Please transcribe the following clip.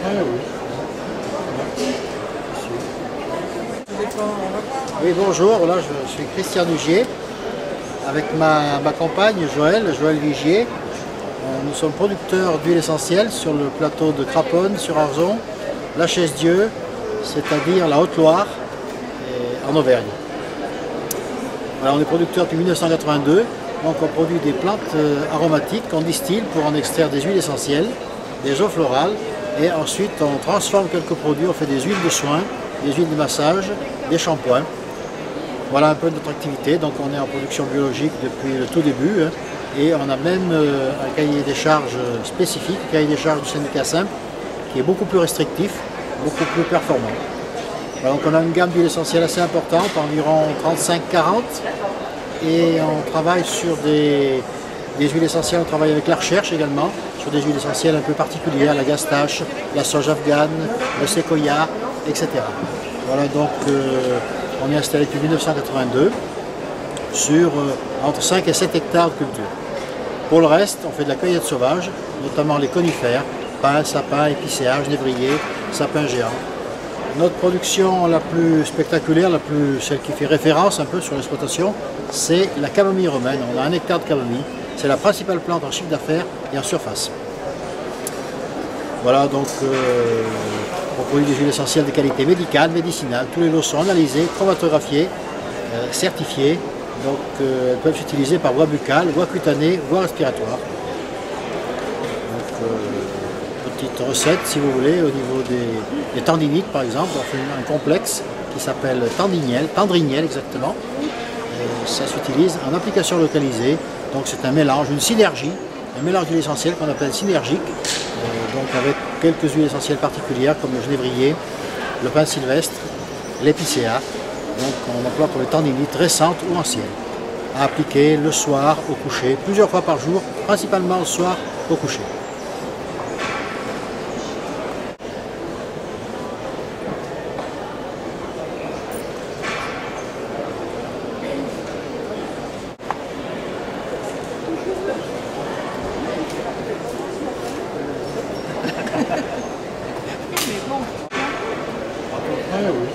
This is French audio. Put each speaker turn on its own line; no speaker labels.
Ah oui. Oui, bonjour, voilà, je suis Christian Dugier avec ma compagne Joël Vigier. Nous sommes producteurs d'huile essentielle sur le plateau de Craponne, sur Arzon, la Chaise-Dieu, c'est-à-dire la Haute-Loire, en Auvergne. Voilà, on est producteur depuis 1982, donc on produit des plantes aromatiques qu'on distille pour en extraire des huiles essentielles, des eaux florales, et ensuite on transforme quelques produits, on fait des huiles de soin, des huiles de massage, des shampoings. Voilà un peu notre activité, donc on est en production biologique depuis le tout début, hein, et on a même un cahier des charges spécifique, un cahier des charges du syndicat simple, qui est beaucoup plus restrictif, beaucoup plus performant. Voilà, donc on a une gamme d'huiles essentielles assez importante, environ 35-40, et on travaille sur des huiles essentielles, on travaille avec la recherche également, sur des huiles essentielles un peu particulières, la gastache, la sauge afghane, le séquoia, etc. Voilà, donc on est installé depuis 1982 sur entre 5 et 7 hectares de culture. Pour le reste, on fait de la cueillette sauvage, notamment les conifères, pins, sapins, épicéas, genévriers, sapins géants. Notre production la plus spectaculaire, celle qui fait référence un peu sur l'exploitation, c'est la camomille romaine. On a 1 hectare de camomille. C'est la principale plante en chiffre d'affaires et en surface. Voilà, donc on produit des huiles essentielles de qualité médicale, médicinale. Tous les lots sont analysés, chromatographiés, certifiés. Donc elles peuvent s'utiliser par voie buccale, voie cutanée, voie respiratoire. Donc, petite recette si vous voulez, au niveau des tendinites par exemple, on fait un complexe qui s'appelle tendrignel exactement. Et ça s'utilise en application localisée, donc c'est un mélange, une synergie, un mélange d'huiles essentielles qu'on appelle synergique, donc avec quelques huiles essentielles particulières comme le genévrier, le pin sylvestre, l'épicéa. Donc on emploie pour les tendinites récentes ou anciennes, à appliquer le soir au coucher, plusieurs fois par jour, principalement le soir au coucher.
Mais bon.
Ah oui.